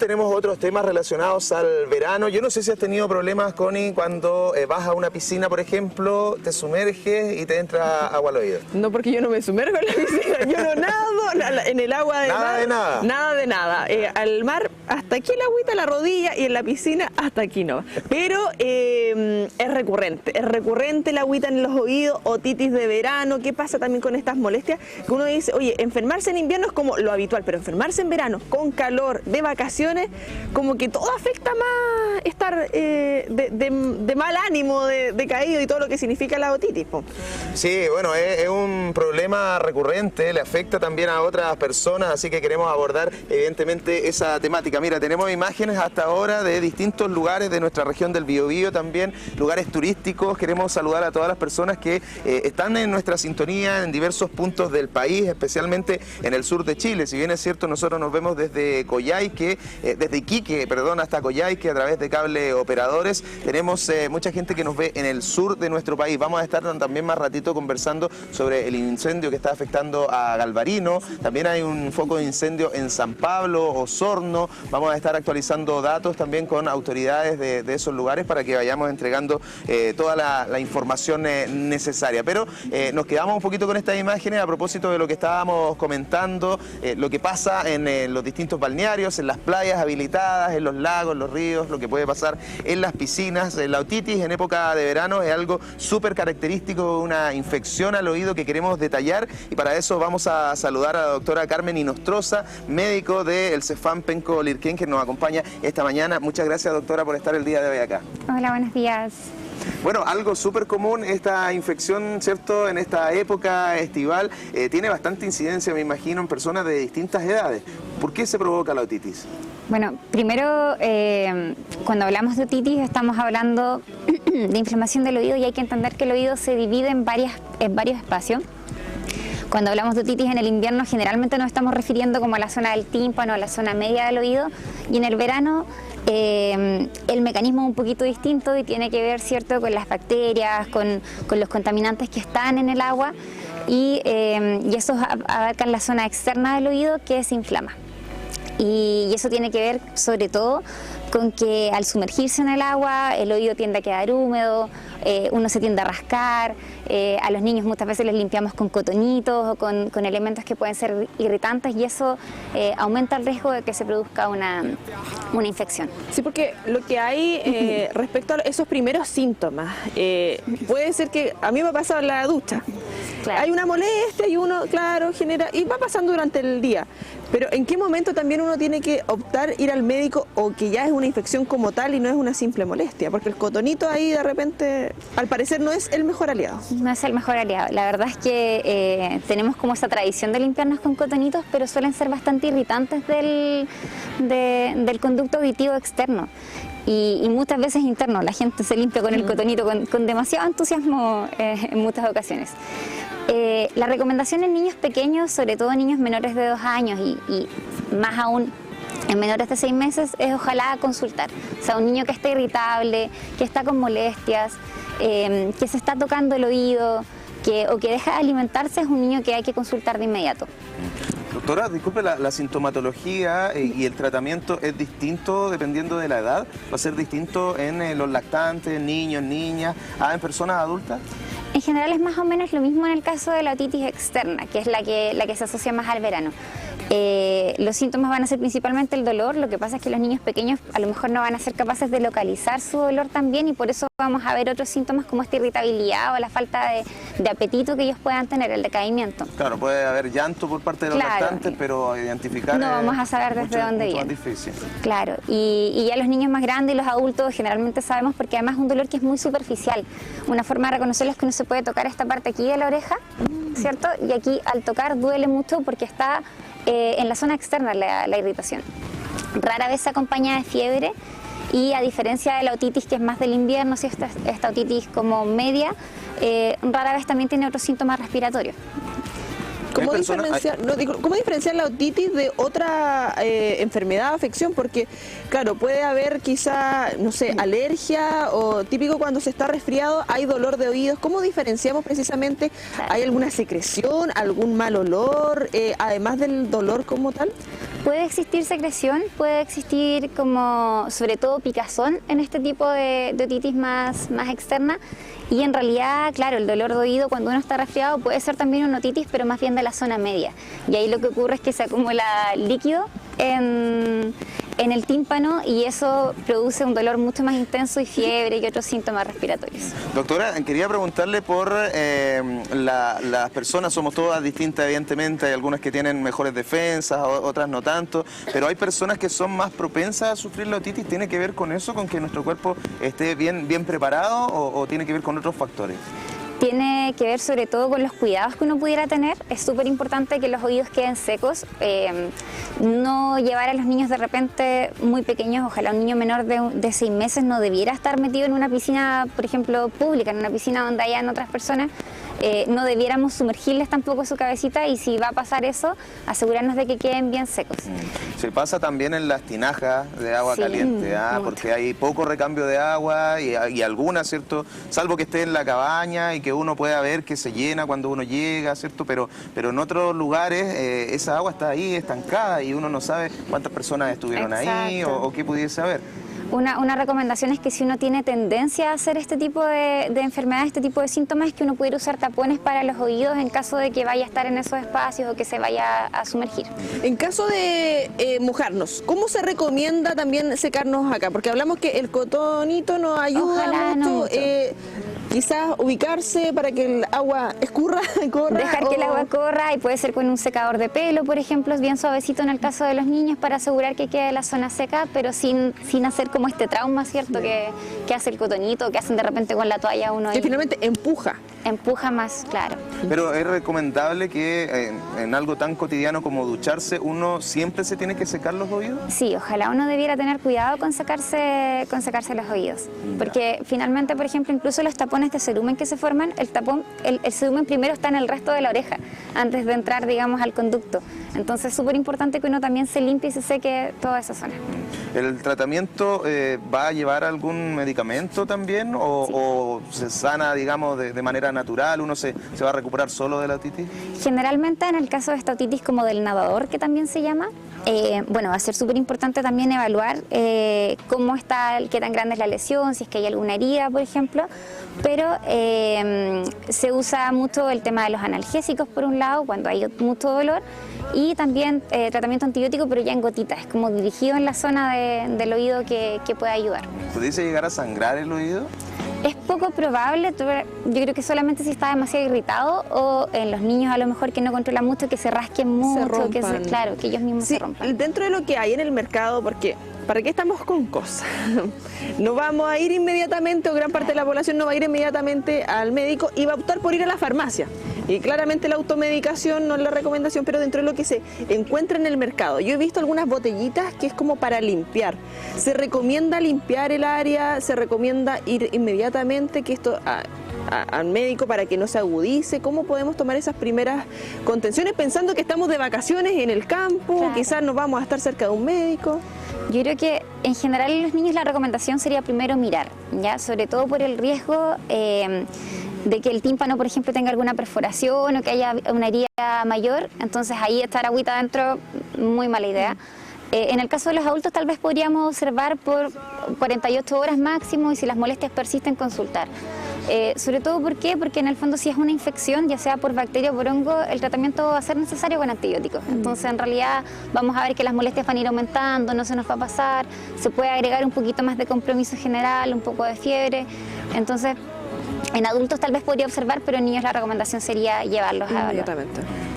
tenemos otros temas relacionados al verano. Yo no sé si has tenido problemas, Connie, cuando vas a una piscina, por ejemplo, te sumerges y te entra agua al oído. No, porque yo no me sumerjo en la piscina, yo no nado en el agua del Nada mar. de nada. Nada de nada. Al mar hasta aquí el agüita, la rodilla, y en la piscina hasta aquí no. Pero es recurrente la agüita en los oídos, otitis de verano. ¿Qué pasa también con estas molestias? Que uno dice, oye, enfermarse en invierno es como lo habitual, pero enfermarse en verano, con calor, de vacaciones, como que todo afecta más estar de mal ánimo, de caído y todo lo que significa la otitis, po. Sí, bueno, es un problema recurrente, le afecta también a otras personas, así que queremos abordar evidentemente esa temática. Mira, tenemos imágenes hasta ahora de distintos lugares de nuestra región del Biobío, también lugares turísticos. Queremos saludar a todas las personas que están en nuestra sintonía en diversos puntos del país, especialmente en el sur de Chile. Si bien es cierto, nosotros nos vemos desde Coyhaique, desde Iquique, perdón, hasta Coyhaique a través de cable operadores. Tenemos mucha gente que nos ve en el sur de nuestro país. Vamos a estar también más ratito conversando sobre el incendio que está afectando a Galvarino. También hay un foco de incendio en San Pablo, Osorno. Vamos a estar actualizando datos también con autoridades de esos lugares para que vayamos entregando toda la información necesaria. Pero nos quedamos un poquito con estas imágenes a propósito de lo que estábamos comentando, lo que pasa en los distintos balnearios, en las playas habilitadas, en los lagos, los ríos, lo que puede pasar en las piscinas. La otitis en época de verano es algo súper característico, una infección al oído que queremos detallar, y para eso vamos a saludar a la doctora Carmen Inostroza, médico del Cefam Penco Lirquén, que nos acompaña esta mañana. Muchas gracias, doctora, por estar el día de hoy acá. Hola, buenos días. Bueno, algo súper común, esta infección, ¿cierto?, en esta época estival, tiene bastante incidencia, me imagino, en personas de distintas edades. ¿Por qué se provoca la otitis? Bueno, primero, cuando hablamos de otitis estamos hablando de inflamación del oído, y hay que entender que el oído se divide en varios espacios. Cuando hablamos de otitis en el invierno, generalmente nos estamos refiriendo como a la zona del tímpano, a la zona media del oído, y en el verano el mecanismo es un poquito distinto y tiene que ver, ¿cierto?, con las bacterias, con los contaminantes que están en el agua, y esos abarcan la zona externa del oído, que se inflama. Y eso tiene que ver sobre todo con que al sumergirse en el agua el oído tiende a quedar húmedo, uno se tiende a rascar, a los niños muchas veces les limpiamos con cotonitos o con elementos que pueden ser irritantes, y eso aumenta el riesgo de que se produzca una infección. Sí, porque lo que hay respecto a esos primeros síntomas, puede ser que a mí me ha pasado en la ducha. Claro. Hay una molestia y uno, claro, genera, y va pasando durante el día. Pero ¿en qué momento también uno tiene que optar ir al médico, o que ya es una infección como tal y no es una simple molestia? Porque el cotonito ahí de repente, al parecer, no es el mejor aliado. No es el mejor aliado. La verdad es que tenemos como esa tradición de limpiarnos con cotonitos, pero suelen ser bastante irritantes del conducto auditivo externo. Y muchas veces interno. La gente se limpia con el cotonito con demasiado entusiasmo en muchas ocasiones. La recomendación en niños pequeños, sobre todo niños menores de 2 años y más aún en menores de 6 meses, es ojalá consultar. O sea, un niño que está irritable, que está con molestias, que se está tocando el oído, o que deja de alimentarse, es un niño que hay que consultar de inmediato. Doctora, disculpe, la sintomatología y el tratamiento es distinto dependiendo de la edad. ¿Va a ser distinto en los lactantes, niños, niñas, en personas adultas? En general es más o menos lo mismo en el caso de la otitis externa, que es la que se asocia más al verano. Los síntomas van a ser principalmente el dolor. Lo que pasa es que los niños pequeños a lo mejor no van a ser capaces de localizar su dolor también, y por eso vamos a ver otros síntomas como esta irritabilidad o la falta de apetito que ellos puedan tener, el decaimiento. Claro, puede haber llanto por parte de los lactantes, pero identificar no vamos a saber desde dónde viene. Es más difícil. Claro, y ya los niños más grandes y los adultos generalmente sabemos, porque además es un dolor que es muy superficial. Una forma de reconocerlo es que uno se puede tocar esta parte aquí de la oreja, ¿cierto? Y aquí al tocar duele mucho porque está en la zona externa la irritación. Rara vez se acompaña de fiebre, y a diferencia de la otitis, que es más del invierno, si esta otitis como media, rara vez también tiene otros síntomas respiratorios. ¿Cómo diferenciar la otitis de otra enfermedad, afección? Porque, claro, puede haber quizá, no sé, alergia, o típico cuando se está resfriado hay dolor de oídos. ¿Cómo diferenciamos precisamente? ¿Hay alguna secreción, algún mal olor, además del dolor como tal? Puede existir secreción, puede existir como sobre todo picazón en este tipo de otitis más externa, y en realidad, claro, el dolor de oído cuando uno está resfriado puede ser también una otitis, pero más bien de la zona media, y ahí lo que ocurre es que se acumula líquido en el tímpano y eso produce un dolor mucho más intenso y fiebre y otros síntomas respiratorios. Doctora, quería preguntarle por las personas, somos todas distintas evidentemente, hay algunas que tienen mejores defensas, otras no tanto, pero hay personas que son más propensas a sufrir la otitis. ¿Tiene que ver con eso, con que nuestro cuerpo esté bien preparado o tiene que ver con otros factores? Tiene que ver sobre todo con los cuidados que uno pudiera tener. Es súper importante que los oídos queden secos, no llevar a los niños de repente muy pequeños, ojalá un niño menor de 6 meses no debiera estar metido en una piscina, por ejemplo, pública, en una piscina donde hayan otras personas. No debiéramos sumergirles tampoco su cabecita y si va a pasar eso, asegurarnos de que queden bien secos. Se pasa también en las tinajas de agua caliente, porque hay poco recambio de agua y algunas, ¿cierto? Salvo que esté en la cabaña y que uno pueda ver que se llena cuando uno llega, ¿cierto? Pero en otros lugares esa agua está ahí estancada y uno no sabe cuántas personas estuvieron ahí o qué pudiese haber. Una recomendación es que si uno tiene tendencia a hacer este tipo de enfermedades, este tipo de síntomas, es que uno pudiera usar tapones para los oídos en caso de que vaya a estar en esos espacios o que se vaya a sumergir. En caso de mojarnos, ¿cómo se recomienda también secarnos acá? Porque hablamos que el cotonito nos ayuda mucho. Quizás ubicarse para que el agua corra. Dejar que el agua corra y puede ser con un secador de pelo, por ejemplo, es bien suavecito en el caso de los niños para asegurar que quede la zona seca, pero sin hacer como este trauma, ¿cierto? Que hace el cotonito, que hacen de repente con la toalla uno. Que finalmente empuja. Empuja más, claro. Pero es recomendable que en algo tan cotidiano como ducharse, uno siempre se tiene que secar los oídos. Sí, ojalá uno debiera tener cuidado con secarse los oídos. Porque finalmente, por ejemplo, incluso los tapones de cerumen que se forman, el cerumen primero está en el resto de la oreja, antes de entrar, digamos, al conducto. Entonces es súper importante que uno también se limpie y se seque toda esa zona. ¿El tratamiento va a llevar algún medicamento también o se sana, digamos, de manera natural? ¿Uno se va a recuperar solo de la otitis? Generalmente en el caso de esta otitis como del nadador, que también se llama, bueno, va a ser súper importante también evaluar cómo está, qué tan grande es la lesión, si es que hay alguna herida, por ejemplo, pero se usa mucho el tema de los analgésicos por un lado, cuando hay mucho dolor, y también tratamiento antibiótico, pero ya en gotitas, es como dirigido en la zona del oído que puede ayudar. ¿Pudiese llegar a sangrar el oído? Es poco probable, yo creo que solamente si está demasiado irritado o en los niños a lo mejor que no controlan mucho, que se rasquen mucho, claro, que ellos mismos se rompan. Dentro de lo que hay en el mercado, porque ¿para qué estamos con cosas? No vamos a ir inmediatamente, o gran parte de la población no va a ir inmediatamente al médico y va a optar por ir a la farmacia. Y claramente la automedicación no es la recomendación, pero dentro de lo que se encuentra en el mercado. Yo he visto algunas botellitas que es como para limpiar. ¿Se recomienda limpiar el área? ¿Se recomienda ir inmediatamente que esto al médico para que no se agudice? ¿Cómo podemos tomar esas primeras contenciones pensando que estamos de vacaciones en el campo? Claro. Quizás no vamos a estar cerca de un médico. Yo creo que en general en los niños la recomendación sería primero mirar, ¿ya? Sobre todo por el riesgo de que el tímpano, por ejemplo, tenga alguna perforación o que haya una herida mayor, entonces ahí estar agüita adentro, muy mala idea. En el caso de los adultos tal vez podríamos observar por 48 horas máximo y si las molestias persisten consultar. Sobre todo, ¿por qué? Porque en el fondo si es una infección, ya sea por bacteria o por hongo, el tratamiento va a ser necesario con antibióticos. Entonces en realidad vamos a ver que las molestias van a ir aumentando, no se nos va a pasar, se puede agregar un poquito más de compromiso general, un poco de fiebre. Entonces en adultos tal vez podría observar, pero en niños la recomendación sería llevarlos a evaluar.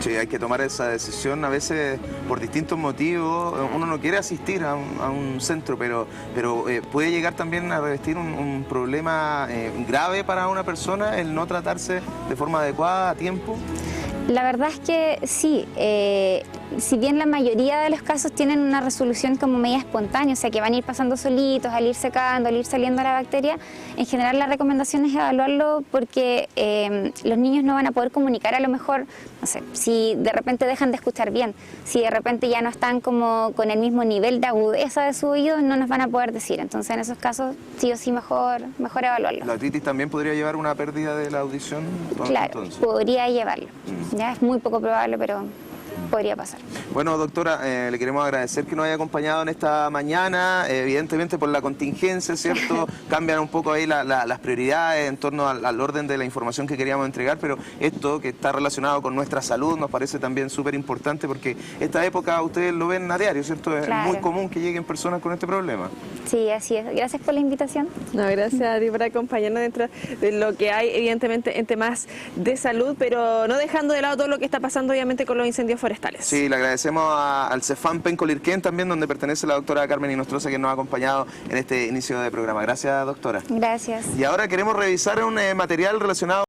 Sí, hay que tomar esa decisión a veces por distintos motivos. Uno no quiere asistir a un centro, pero puede llegar también a revestir un problema grave para una persona el no tratarse de forma adecuada a tiempo. La verdad es que sí, si bien la mayoría de los casos tienen una resolución como media espontánea, o sea que van a ir pasando solitos, al ir secando, al ir saliendo la bacteria, en general la recomendación es evaluarlo porque los niños no van a poder comunicar a lo mejor, no sé, si de repente dejan de escuchar bien, si de repente ya no están como con el mismo nivel de agudeza de su oído, no nos van a poder decir, entonces en esos casos sí o sí mejor evaluarlo. ¿La otitis también podría llevar una pérdida de la audición? Claro, podría llevarlo. Ya es muy poco probable, pero podría pasar. Bueno, doctora, le queremos agradecer que nos haya acompañado en esta mañana. Evidentemente por la contingencia, ¿cierto? Cambian un poco ahí las prioridades en torno al orden de la información que queríamos entregar, pero esto que está relacionado con nuestra salud nos parece también súper importante, porque esta época ustedes lo ven a diario, ¿cierto? Claro. Es muy común que lleguen personas con este problema. Sí, así es. Gracias por la invitación. No, gracias a ti por acompañarnos dentro de lo que hay, evidentemente, en temas de salud, pero no dejando de lado todo lo que está pasando, obviamente, con los incendios forestales. Sí, le agradecemos al Cefam Penco-Lirquén también, donde pertenece la doctora Carmen Inostroza, que nos ha acompañado en este inicio de programa. Gracias, doctora. Gracias. Y ahora queremos revisar un material relacionado